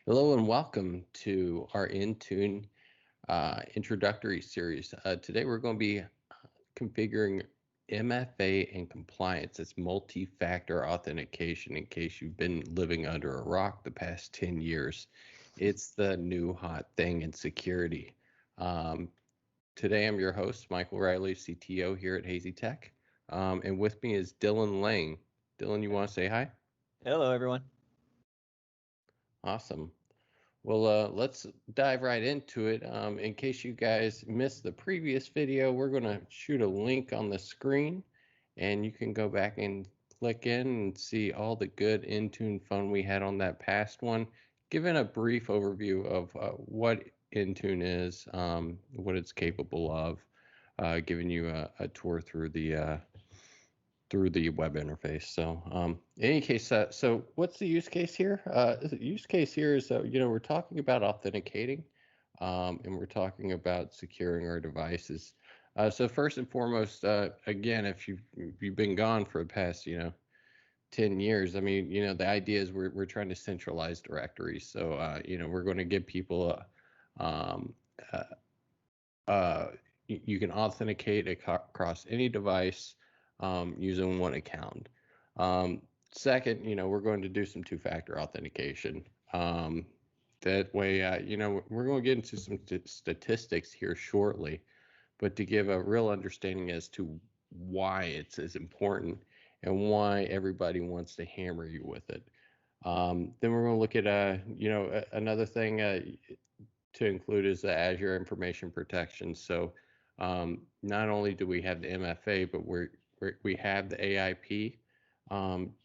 Hello and welcome to our Intune introductory series. Today we're going to be configuring MFA and compliance. It's multi-factor authentication in case you've been living under a rock the past 10 years. It's the new hot thing in security. Today I'm your host, Michael Riley, CTO here at Hazy Tech. And with me is Dylan Lang. Dylan, you want to say hi? Hello, everyone. Awesome. Well, let's dive right into it. In case you guys missed the previous video, we're going to shoot a link on the screen, and you can go back and click in and see all the good Intune fun we had on that past one, giving a brief overview of what Intune is, what it's capable of, giving you a tour through the web interface. So in any case, so what's the use case here? The use case here is, we're talking about authenticating, and we're talking about securing our devices. So first and foremost, again, if you've been gone for the past, 10 years, I mean, the idea is we're trying to centralize directories. So, we're going to give people you can authenticate across any device using one account. Second, we're going to do some two-factor authentication. That way, we're going to get into some statistics here shortly, but to give a real understanding as to why it's as important and why everybody wants to hammer you with it. Then we're going to look at, another thing to include is the Azure Information Protection. So not only do we have the MFA, but we have the AIP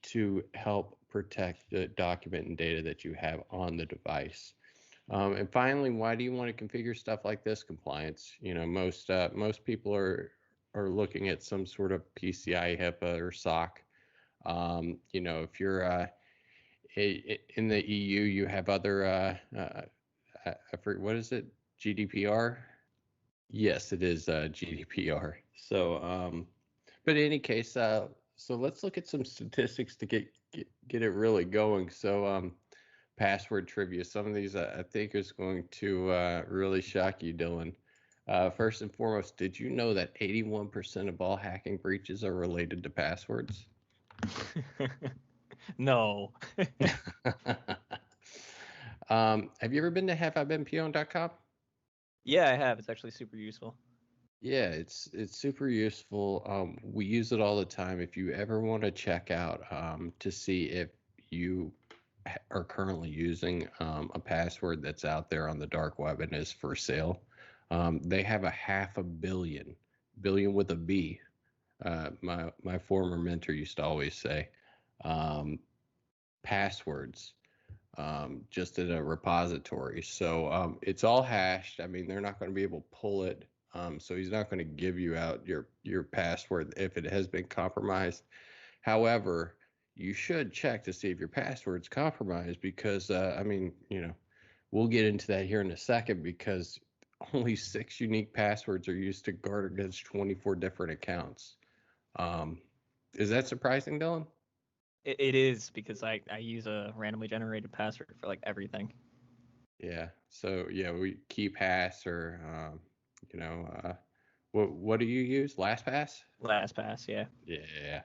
to help protect the document and data that you have on the device. And finally, why do you want to configure stuff like this? Compliance. Most people are looking at some sort of PCI, HIPAA, or SOC. If you're in the EU, you have other. I forget, what is it? GDPR. Yes, it is GDPR. So, but in any case, so let's look at some statistics to get it really going. So, password trivia. Some of these I think is going to really shock you, Dylan. First and foremost, did you know that 81% of all hacking breaches are related to passwords? No. Have you ever been to haveibeenpwned.com? Yeah, I have. It's actually super useful. Yeah, it's super useful. We use it all the time. If you ever want to check out to see if you are currently using a password that's out there on the dark web and is for sale, they have 500 billion with a B. My former mentor used to always say, passwords just in a repository. So it's all hashed. I mean, they're not going to be able to pull it. So he's not going to give you out your password if it has been compromised. However, you should check to see if your password's compromised because, we'll get into that here in a second because only 6 unique passwords are used to guard against 24 different accounts. Is that surprising, Dylan? It is because I use a randomly generated password for like everything. Yeah. So yeah, we KeyPass or what do you use? LastPass? LastPass, yeah. Yeah.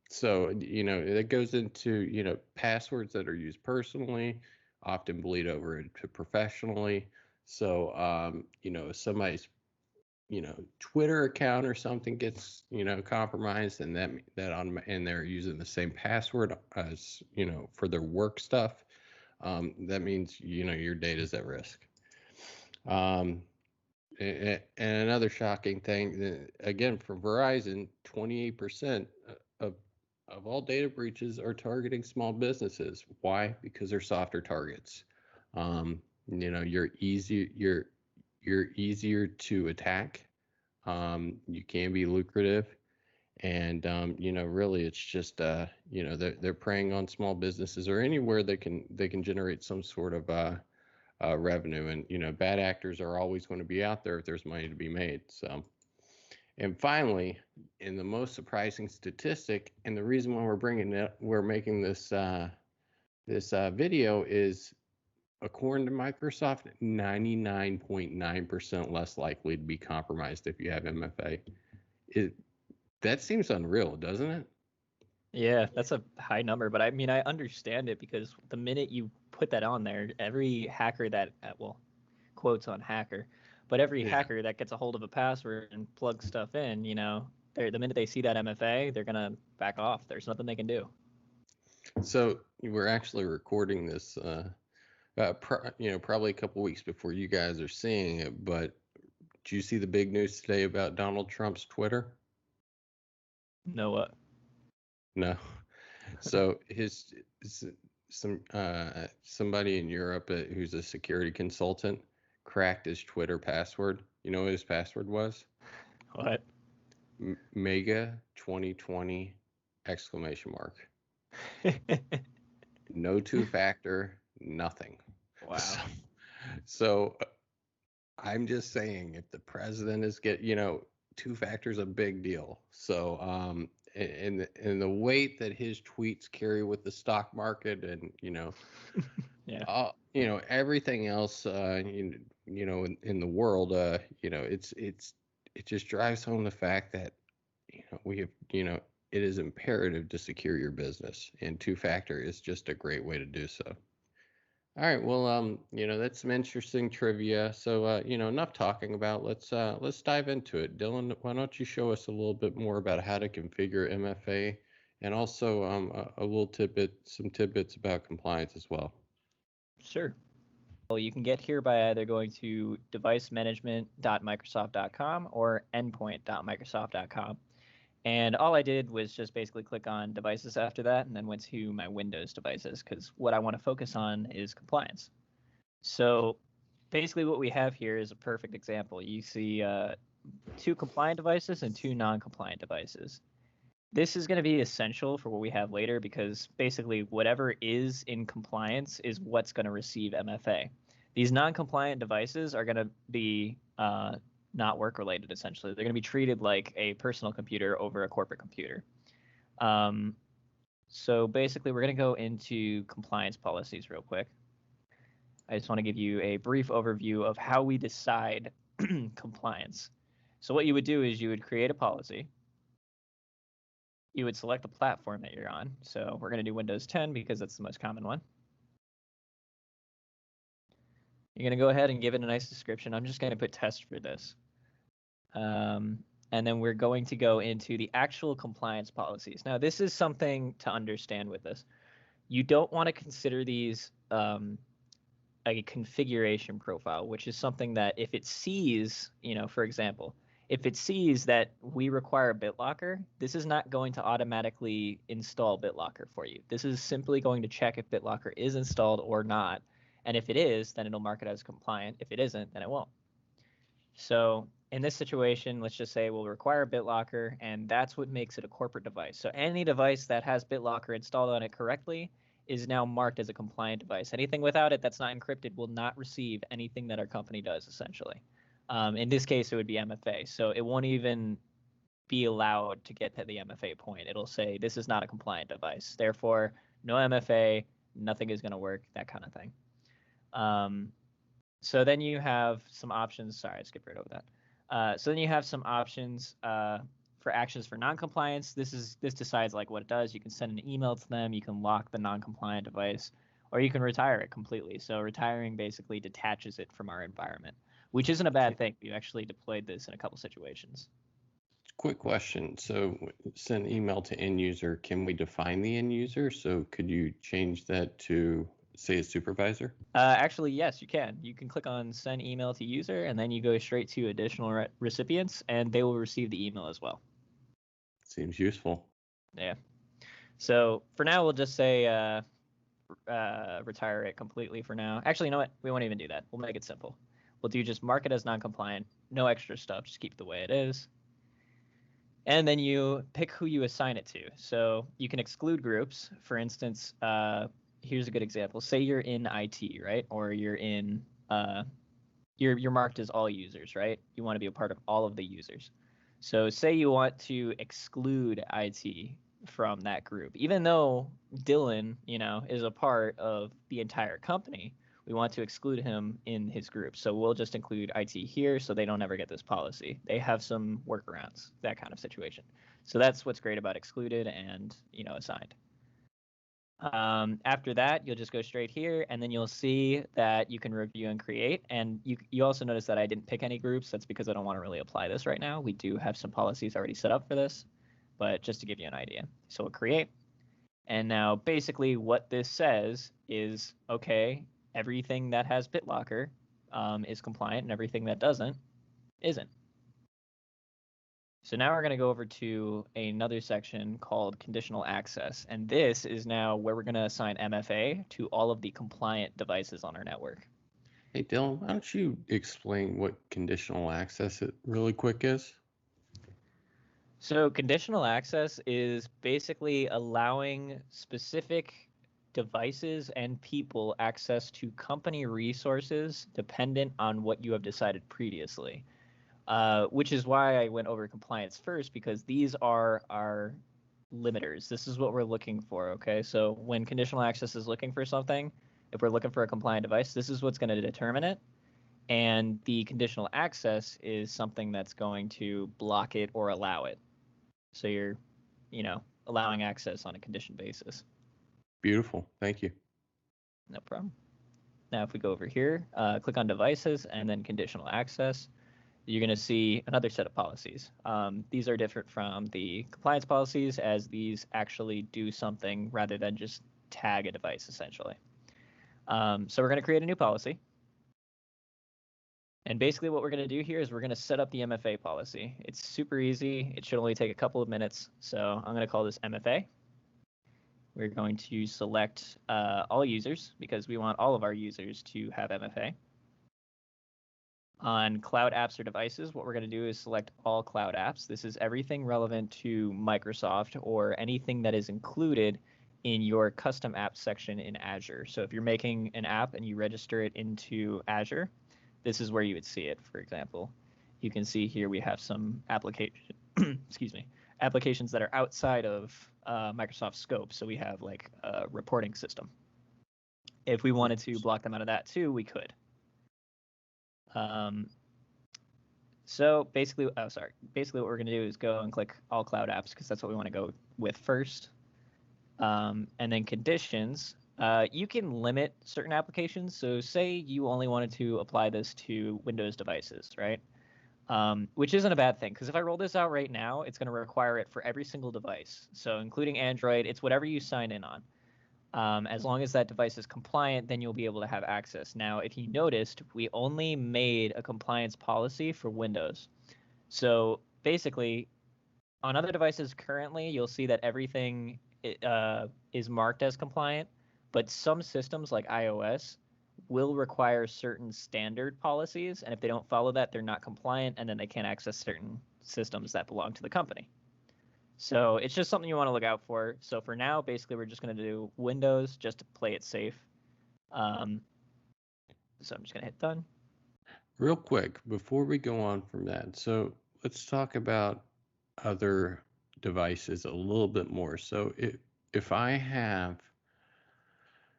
So it goes into passwords that are used personally, often bleed over into professionally. So somebody's Twitter account or something gets compromised, and and they're using the same password as for their work stuff. That means your data is at risk. And another shocking thing, again, from Verizon, 28% of all data breaches are targeting small businesses. Why? Because they're softer targets. You're easier to attack. You can be lucrative, and really, it's just they're preying on small businesses or anywhere they can generate some sort of revenue. And bad actors are always going to be out there if there's money to be made. So, and finally, in the most surprising statistic, and the reason why we're making this This video is, according to Microsoft, 99.9% less likely to be compromised if you have MFA. That seems unreal, doesn't it? Yeah, that's a high number, but I mean, I understand it because the minute you put that on there, every hacker that, well, quotes on hacker, but every Yeah. hacker that gets a hold of a password and plugs stuff in, the minute they see that MFA, they're gonna back off. There's nothing they can do. So we're actually recording this, probably a couple weeks before you guys are seeing it. But did you see the big news today about Donald Trump's Twitter? No, what? No. So somebody in Europe who's a security consultant cracked his Twitter password. You know what his password was? What? Mega 2020 exclamation mark. No two-factor, nothing. Wow. So I'm just saying, if the president is two-factor is a big deal. So and the weight that his tweets carry with the stock market, and Yeah. everything else, in the world, it just drives home the fact that we have, it is imperative to secure your business, and two-factor is just a great way to do so. All right, well, that's some interesting trivia. So, enough talking about. Let's dive into it. Dylan, why don't you show us a little bit more about how to configure MFA, and also a little some tidbits about compliance as well. Sure. Well, you can get here by either going to devicemanagement.microsoft.com or endpoint.microsoft.com. And all I did was just basically click on devices after that and then went to my Windows devices because what I want to focus on is compliance. So basically what we have here is a perfect example. You see 2 compliant devices and 2 non-compliant devices. This is going to be essential for what we have later because basically whatever is in compliance is what's going to receive MFA. These non-compliant devices are going to be not work related, essentially. They're going to be treated like a personal computer over a corporate computer. So basically, we're going to go into compliance policies real quick. I just want to give you a brief overview of how we decide compliance. So what you would do is you would create a policy. You would select the platform that you're on. So we're going to do Windows 10 because that's the most common one. You're going to go ahead and give it a nice description. I'm just going to put test for this. And then we're going to go into the actual compliance policies. Now, this is something to understand with this. You don't want to consider these a configuration profile, which is something that if it sees, for example, if it sees that we require BitLocker, this is not going to automatically install BitLocker for you. This is simply going to check if BitLocker is installed or not. And if it is, then it'll mark it as compliant. If it isn't, then it won't. So in this situation, let's just say we'll require BitLocker, and that's what makes it a corporate device. So any device that has BitLocker installed on it correctly is now marked as a compliant device. Anything without it that's not encrypted will not receive anything that our company does, essentially. In this case, it would be MFA. So it won't even be allowed to get to the MFA point. It'll say this is not a compliant device. Therefore, no MFA, nothing is going to work, that kind of thing. So then you have some options. Sorry, I skipped right over that. So then you have some options for actions for non-compliance. This decides like what it does. You can send an email to them. You can lock the non-compliant device, or you can retire it completely. So retiring basically detaches it from our environment, which isn't a bad thing. We actually deployed this in a couple situations. Quick question. So send email to end user. Can we define the end user? So could you change that to, say, a supervisor? Actually, yes, you can. You can click on send email to user, and then you go straight to additional recipients, and they will receive the email as well. Seems useful. Yeah. So for now, we'll just say retire it completely for now. Actually, you know what? We won't even do that. We'll make it simple. We'll do just mark it as non-compliant. No extra stuff. Just keep it the way it is. And then you pick who you assign it to. So you can exclude groups. For instance, here's a good example. Say you're in IT, right? Or you're in you're marked as all users, right? You want to be a part of all of the users. So say you want to exclude IT from that group. Even though Dylan, is a part of the entire company, we want to exclude him in his group. So we'll just include IT here so they don't ever get this policy. They have some workarounds, that kind of situation. So that's what's great about excluded and, assigned. After that, you'll just go straight here, and then you'll see that you can review and create. And you also notice that I didn't pick any groups. That's because I don't want to really apply this right now. We do have some policies already set up for this, but just to give you an idea. So we'll create. And now basically what this says is, okay, everything that has BitLocker is compliant, and everything that doesn't isn't. So now we're going to go over to another section called conditional access. And this is now where we're going to assign MFA to all of the compliant devices on our network. Hey, Dylan, why don't you explain what conditional access really quick is? So conditional access is basically allowing specific devices and people access to company resources dependent on what you have decided previously. Which is why I went over compliance first, because these are our limiters. This is what we're looking for, okay? So when conditional access is looking for something, if we're looking for a compliant device, this is what's going to determine it. And the conditional access is something that's going to block it or allow it. So you're, allowing access on a condition basis. Beautiful. Thank you. No problem. Now, if we go over here, click on devices and then conditional access, you're going to see another set of policies. These are different from the compliance policies, as these actually do something rather than just tag a device, essentially. So we're going to create a new policy. And basically what we're going to do here is we're going to set up the MFA policy. It's super easy. It should only take a couple of minutes. So I'm going to call this MFA. We're going to select all users, because we want all of our users to have MFA. On cloud apps or devices, what we're going to do is select all cloud apps. This is everything relevant to Microsoft or anything that is included in your custom app section in Azure. So if you're making an app and you register it into Azure, this is where you would see it. For example, you can see here we have some applications that are outside of Microsoft's scope. So we have like a reporting system. If we wanted to block them out of that too, we could. So basically what we're going to do is go and click all cloud apps, because that's what we want to go with first. And then conditions, you can limit certain applications. So say you only wanted to apply this to Windows devices, right? Which isn't a bad thing, because if I roll this out right now, it's going to require it for every single device. So including Android, it's whatever you sign in on. As long as that device is compliant, then you'll be able to have access. Now, if you noticed, we only made a compliance policy for Windows. So basically, on other devices currently, you'll see that everything is marked as compliant, but some systems like iOS will require certain standard policies, and if they don't follow that, they're not compliant, and then they can't access certain systems that belong to the company. So it's just something you want to look out for. So for now, basically, we're just going to do Windows just to play it safe. So I'm just going to hit done. Real quick, before we go on from that, so let's talk about other devices a little bit more. So if I have,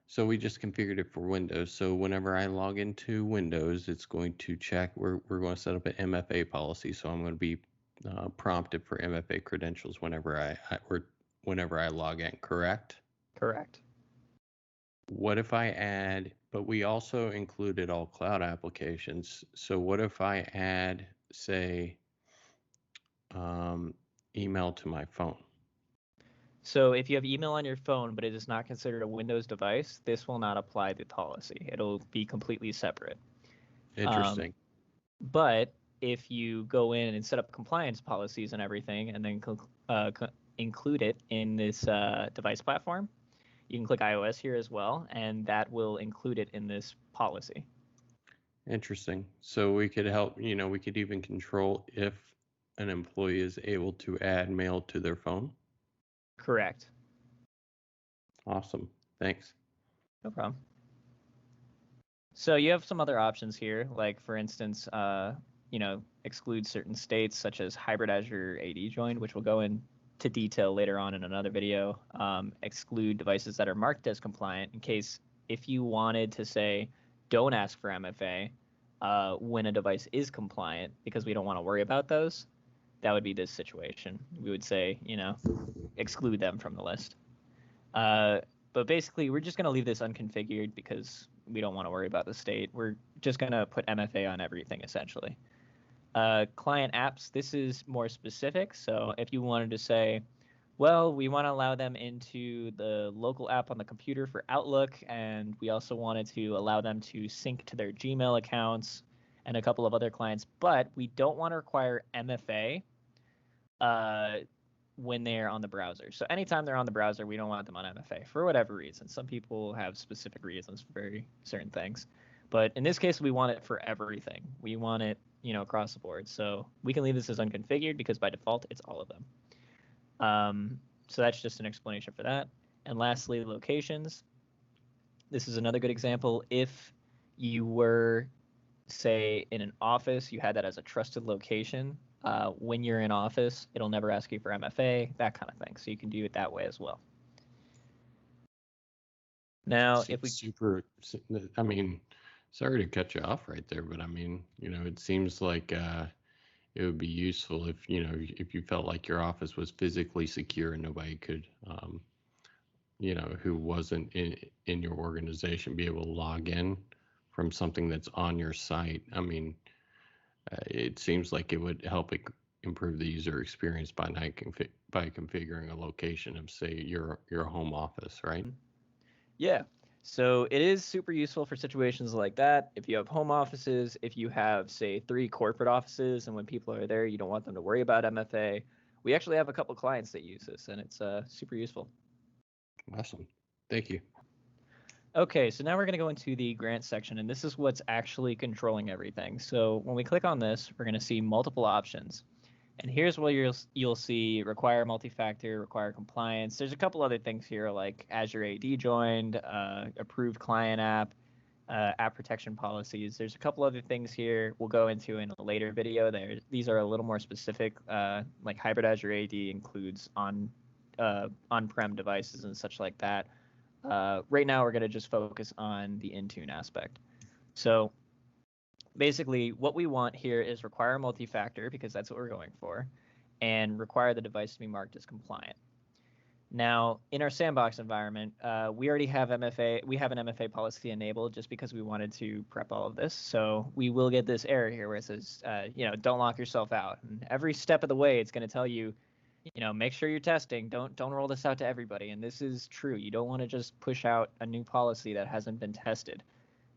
so we just configured it for Windows. So whenever I log into Windows, it's going to check, we're going to set up an MFA policy. So I'm going to be prompted for MFA credentials whenever I log in, correct? Correct. What if I add, but we also included all cloud applications. So what if I add, say, email to my phone? So if you have email on your phone, but it is not considered a Windows device, this will not apply the policy. It'll be completely separate. Interesting. But if you go in and set up compliance policies and everything, and then include it in this device platform, you can click iOS here as well, and that will include it in this policy. Interesting. So we could help, we could even control if an employee is able to add mail to their phone. Correct. Awesome. Thanks. No problem. So you have some other options here, like for instance, exclude certain states such as hybrid Azure AD joined, which we'll go in to detail later on in another video, exclude devices that are marked as compliant in case if you wanted to say, don't ask for MFA when a device is compliant because we don't want to worry about those, that would be this situation. We would say, exclude them from the list. But basically, we're just going to leave this unconfigured because we don't want to worry about the state. We're just going to put MFA on everything, essentially. Client apps, this is more specific. So if you wanted to say, well, we want to allow them into the local app on the computer for Outlook, and we also wanted to allow them to sync to their Gmail accounts and a couple of other clients, but we don't want to require MFA when they're on the browser. So anytime they're on the browser, we don't want them on MFA for whatever reason. Some people have specific reasons for very certain things. But in this case, we want it for everything. We want it, across the board. So we can leave this as unconfigured because by default, it's all of them. So that's just an explanation for that. And lastly, locations. This is another good example. If you were, say, in an office, you had that as a trusted location. When you're in office, it'll never ask you for MFA, that kind of thing. So you can do it that way as well. Now, if we sorry to cut you off right there, but it seems like it would be useful if you felt like your office was physically secure and nobody could, who wasn't in your organization, be able to log in from something that's on your site. It seems like it would help improve the user experience by configuring a location of, say, your home office, right? Yeah. So it is super useful for situations like that. If you have home offices, if you have, say, 3 corporate offices, and when people are there, you don't want them to worry about MFA. We actually have a couple clients that use this, and it's super useful. Awesome. Thank you. Okay, so now we're going to go into the grant section, and this is what's actually controlling everything. So when we click on this, we're going to see multiple options. And here's where you'll see require multi-factor, require compliance. There's a couple other things here like Azure AD joined, approved client app, app protection policies. There's a couple other things here we'll go into in a later video. These are a little more specific, like hybrid Azure AD includes on-prem devices and such like that. Right now, we're going to just focus on the Intune aspect. So basically, what we want here is require multi-factor because that's what we're going for, and require the device to be marked as compliant. Now, in our sandbox environment, we already have MFA. We have an MFA policy enabled just because we wanted to prep all of this. So we will get this error here where it says, don't lock yourself out. And every step of the way, it's going to tell you, make sure you're testing. Don't roll this out to everybody. And this is true. You don't want to just push out a new policy that hasn't been tested.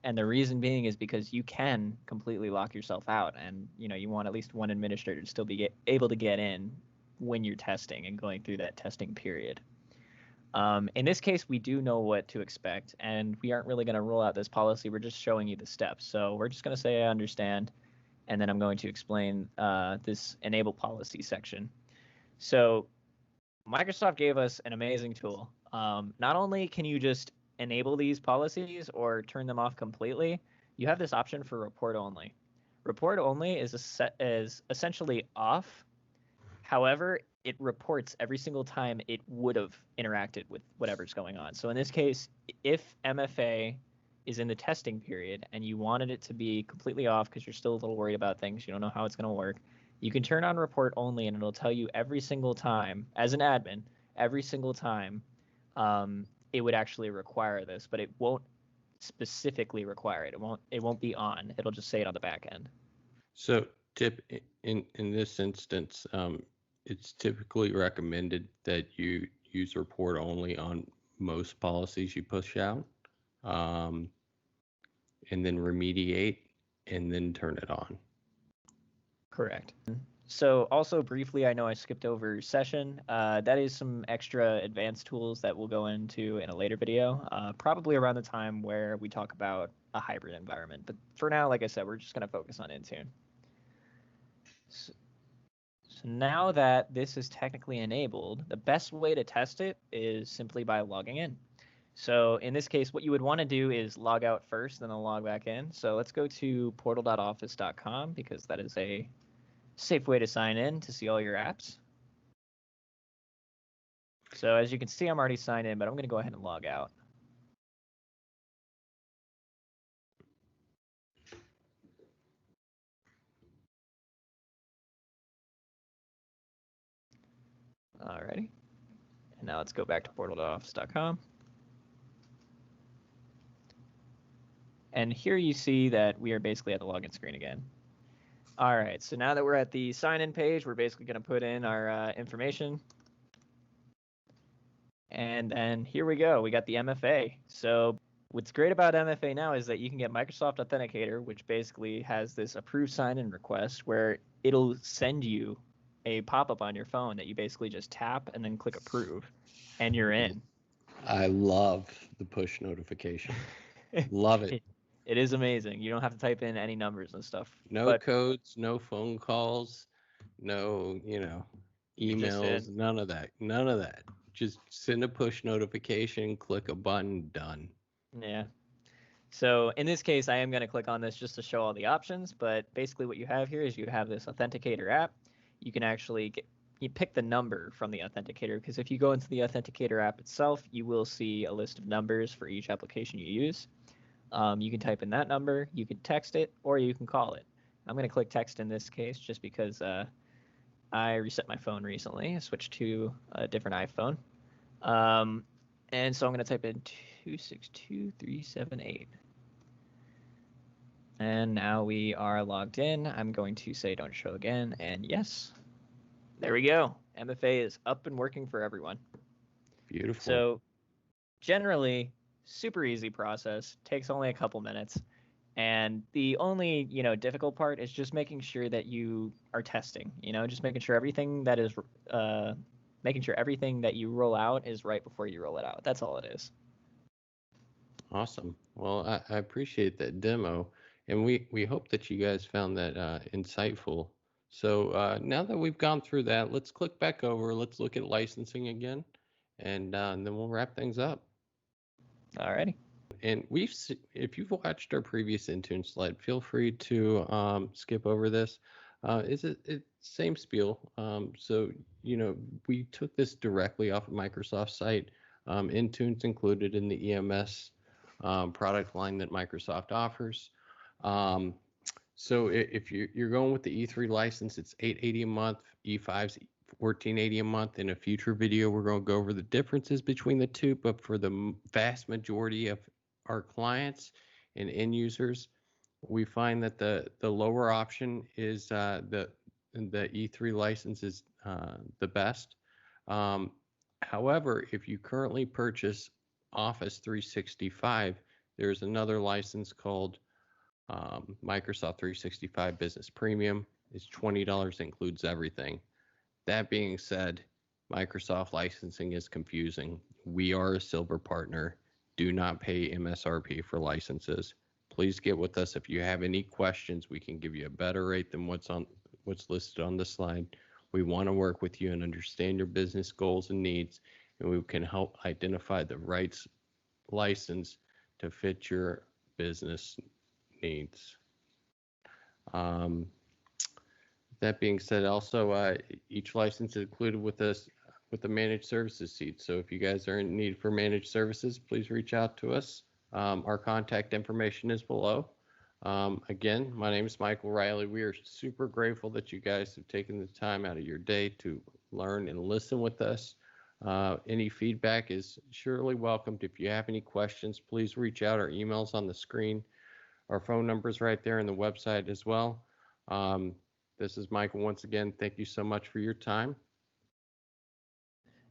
And the reason being is because you can completely lock yourself out, and you want at least one administrator to still be able to get in when you're testing and going through that testing period. In this case, we do know what to expect, and we aren't really going to roll out this policy. We're just showing you the steps. So we're just going to say I understand, and then I'm going to explain this enable policy section. So Microsoft gave us an amazing tool. Not only can you just enable these policies or turn them off completely, you have this option for report only. Report only is essentially off. However, it reports every single time it would have interacted with whatever's going on. So in this case, if MFA is in the testing period and you wanted it to be completely off because you're still a little worried about things, you don't know how it's going to work, you can turn on report only and it'll tell you every single time, as an admin, every single time it would actually require this, but it won't specifically require it. It won't be on. It'll just say it on the back end. So tip in this instance, it's typically recommended that you use report only on most policies you push out, and then remediate and then turn it on. Correct. So also briefly, I know I skipped over session. That is some extra advanced tools that we'll go into in a later video, probably around the time where we talk about a hybrid environment. But for now, like I said, we're just going to focus on Intune. So now that this is technically enabled, the best way to test it is simply by logging in. So in this case, what you would want to do is log out first, then log back in. So let's go to portal.office.com because that is a safe way to sign in to see all your apps. So as you can see, I'm already signed in, but I'm going to go ahead and log out. Alrighty. And now let's go back to portal.office.com. And here you see that we are basically at the login screen again. All right, so now that we're at the sign-in page, we're basically going to put in our information. And then here we go. We got the MFA. So what's great about MFA now is that you can get Microsoft Authenticator, which basically has this approved sign-in request where it'll send you a pop-up on your phone that you basically just tap and then click approve, and you're in. I love the push notification. Love it. It is amazing. You don't have to type in any numbers and stuff. No codes, no phone calls, no, emails, none of that. None of that. Just send a push notification, click a button, done. Yeah. So in this case, I am going to click on this just to show all the options. But basically what you have here is you have this Authenticator app. You can actually you pick the number from the Authenticator, because if you go into the Authenticator app itself, you will see a list of numbers for each application you use. You can type in that number, you can text it, or you can call it. I'm going to click text in this case just because I reset my phone recently. I switched to a different iPhone. And so I'm going to type in 262378. And now we are logged in. I'm going to say don't show again, and yes. There we go. MFA is up and working for everyone. Beautiful. So generally, super easy process. Takes only a couple minutes. And the only, difficult part is just making sure that you are testing, just making sure everything that is, making sure everything that you roll out is right before you roll it out. That's all it is. Awesome. Well, I appreciate that demo, and we hope that you guys found that insightful. So now that we've gone through that, let's click back over. Let's look at licensing again, and then we'll wrap things up. Alrighty. And if you've watched our previous Intune slide, feel free to skip over this. It's same spiel. So we took this directly off of Microsoft's site. Intune's included in the EMS product line that Microsoft offers. So if you're going with the E3 license, it's $880 a month. E5's $1480 a month. In a future video, we're going to go over the differences between the two. But for the vast majority of our clients and end users, we find that the lower option is the E3 license is the best. However, if you currently purchase Office 365, there's another license called Microsoft 365 Business Premium. It's $20, includes everything. That being said, Microsoft licensing is confusing. We are a silver partner. Do not pay MSRP for licenses. Please get with us if you have any questions. We can give you a better rate than what's listed on the slide. We want to work with you and understand your business goals and needs, and we can help identify the right license to fit your business needs. That being said, also each license is included with us with the managed services seat. So if you guys are in need for managed services, please reach out to us. Our contact information is below. Again, my name is Michael Riley. We are super grateful that you guys have taken the time out of your day to learn and listen with us. Any feedback is surely welcomed. If you have any questions, please reach out. Our email's on the screen. Our phone number's right there on the website as well. This is Michael once again. Thank you so much for your time.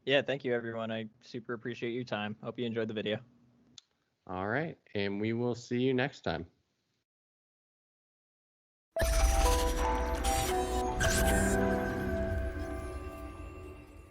Yeah, thank you, everyone. I super appreciate your time. Hope you enjoyed the video. All right, and we will see you next time.